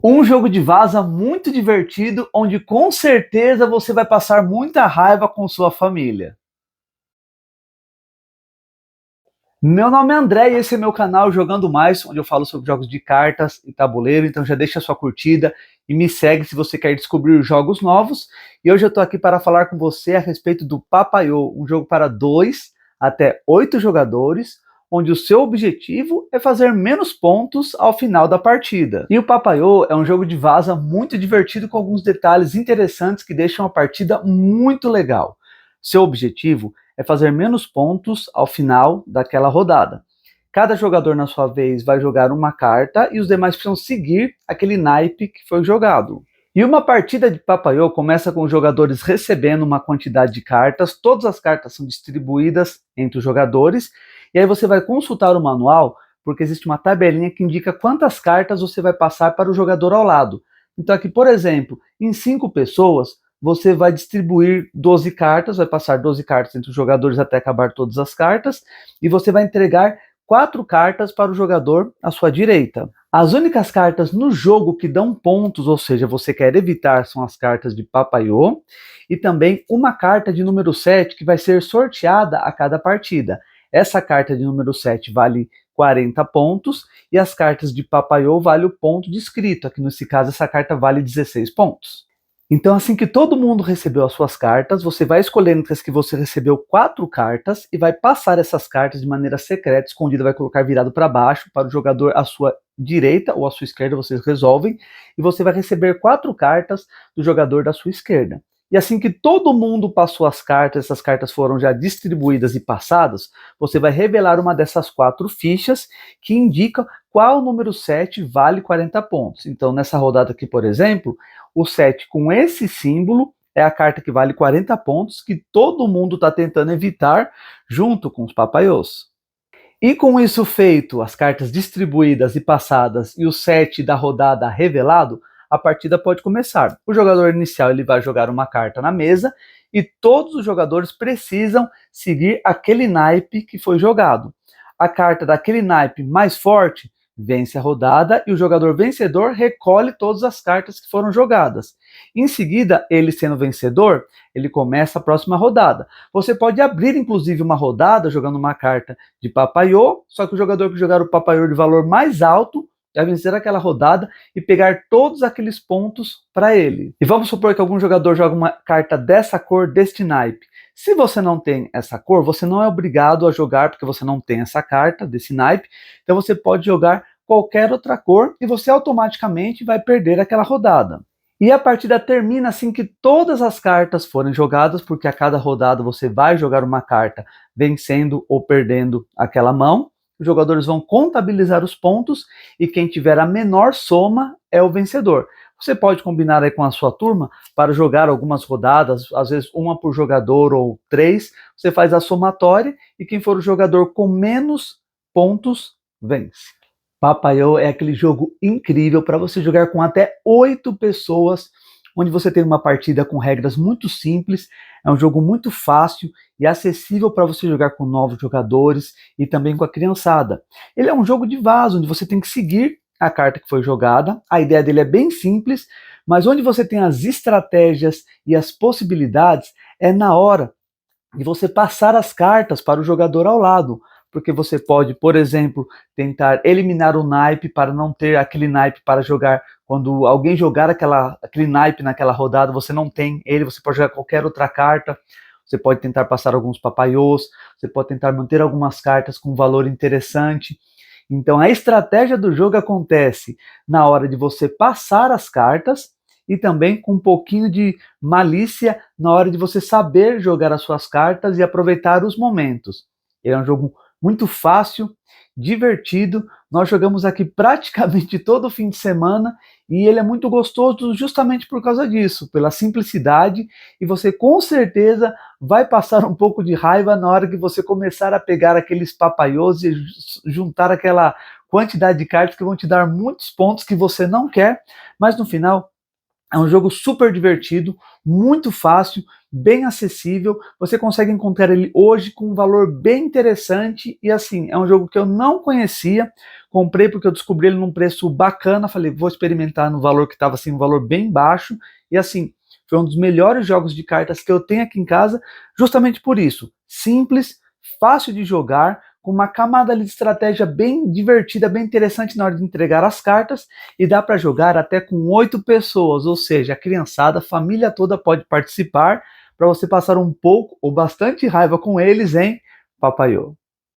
Um jogo de vaza muito divertido, onde com certeza você vai passar muita raiva com sua família. Meu nome é André e esse é meu canal Jogando Mais, onde eu falo sobre jogos de cartas e tabuleiro, então já deixa a sua curtida e me segue se você quer descobrir jogos novos. E hoje eu estou aqui para falar com você a respeito do Papaiô, um jogo para 2 até 8 jogadores, onde o seu objetivo é fazer menos pontos ao final da partida. E o Papaiô é um jogo de vaza muito divertido com alguns detalhes interessantes que deixam a partida muito legal. Seu objetivo é fazer menos pontos ao final daquela rodada. Cada jogador, na sua vez, vai jogar uma carta e os demais precisam seguir aquele naipe que foi jogado. E uma partida de Papaiô começa com os jogadores recebendo uma quantidade de cartas, todas as cartas são distribuídas entre os jogadores, e aí você vai consultar o manual, porque existe uma tabelinha que indica quantas cartas você vai passar para o jogador ao lado. Então aqui, por exemplo, em 5 pessoas, você vai distribuir 12 cartas, vai passar 12 cartas entre os jogadores até acabar todas as cartas, e você vai entregar 4 cartas para o jogador à sua direita. As únicas cartas no jogo que dão pontos, ou seja, você quer evitar, são as cartas de Papaiô, e também uma carta de número 7 que vai ser sorteada a cada partida. Essa carta de número 7 vale 40 pontos, e as cartas de Papaiô vale o ponto descrito. Aqui nesse caso, essa carta vale 16 pontos. Então, assim que todo mundo recebeu as suas cartas, você vai escolher entre as que você recebeu 4 cartas e vai passar essas cartas de maneira secreta, escondida, vai colocar virado para baixo, para o jogador à sua direita ou à sua esquerda, vocês resolvem, e você vai receber 4 cartas do jogador da sua esquerda. E assim que todo mundo passou as cartas, essas cartas foram já distribuídas e passadas, você vai revelar uma dessas 4 fichas que indicam qual número 7 vale 40 pontos. Então, nessa rodada aqui, por exemplo, o 7 com esse símbolo é a carta que vale 40 pontos, que todo mundo está tentando evitar, junto com os Papaiôs. E com isso feito, as cartas distribuídas e passadas e o 7 da rodada revelado, a partida pode começar. O jogador inicial ele vai jogar uma carta na mesa e todos os jogadores precisam seguir aquele naipe que foi jogado. A carta daquele naipe mais forte vence a rodada e o jogador vencedor recolhe todas as cartas que foram jogadas. Em seguida, ele sendo vencedor, ele começa a próxima rodada. Você pode abrir, inclusive, uma rodada jogando uma carta de Papaiô, só que o jogador que jogar o Papaiô de valor mais alto vai vencer aquela rodada e pegar todos aqueles pontos para ele. E vamos supor que algum jogador joga uma carta dessa cor, deste naipe. Se você não tem essa cor, você não é obrigado a jogar, porque você não tem essa carta desse naipe, então você pode jogar qualquer outra cor e você automaticamente vai perder aquela rodada. E a partida termina assim que todas as cartas forem jogadas, porque a cada rodada você vai jogar uma carta vencendo ou perdendo aquela mão. Os jogadores vão contabilizar os pontos e quem tiver a menor soma é o vencedor. Você pode combinar aí com a sua turma para jogar algumas rodadas, às vezes uma por jogador ou 3. Você faz a somatória e quem for o jogador com menos pontos vence. Papaiô é aquele jogo incrível para você jogar com até 8 pessoas, onde você tem uma partida com regras muito simples. É um jogo muito fácil e acessível para você jogar com novos jogadores e também com a criançada. Ele é um jogo de vaso, onde você tem que seguir a carta que foi jogada. A ideia dele é bem simples, mas onde você tem as estratégias e as possibilidades é na hora de você passar as cartas para o jogador ao lado, porque você pode, por exemplo, tentar eliminar o naipe para não ter aquele naipe para jogar. Quando alguém jogar aquele naipe naquela rodada, você não tem ele, você pode jogar qualquer outra carta. Você pode tentar passar alguns Papaiôs, você pode tentar manter algumas cartas com valor interessante. Então a estratégia do jogo acontece na hora de você passar as cartas e também com um pouquinho de malícia na hora de você saber jogar as suas cartas e aproveitar os momentos. Ele é um jogo muito fácil, divertido. Nós jogamos aqui praticamente todo fim de semana e ele é muito gostoso justamente por causa disso, pela simplicidade, e você com certeza vai passar um pouco de raiva na hora que você começar a pegar aqueles Papaiôs e juntar aquela quantidade de cartas que vão te dar muitos pontos que você não quer, mas no final é um jogo super divertido, muito fácil, bem acessível, você consegue encontrar ele hoje com um valor bem interessante e assim, é um jogo que eu não conhecia, comprei porque eu descobri ele num preço bacana, falei, vou experimentar no valor que estava assim, um valor bem baixo, e assim, foi um dos melhores jogos de cartas que eu tenho aqui em casa, justamente por isso, simples, fácil de jogar, com uma camada ali de estratégia bem divertida, bem interessante na hora de entregar as cartas, e dá para jogar até com 8 pessoas, ou seja, a criançada, a família toda pode participar, para você passar um pouco ou bastante raiva com eles, hein, Papaiô?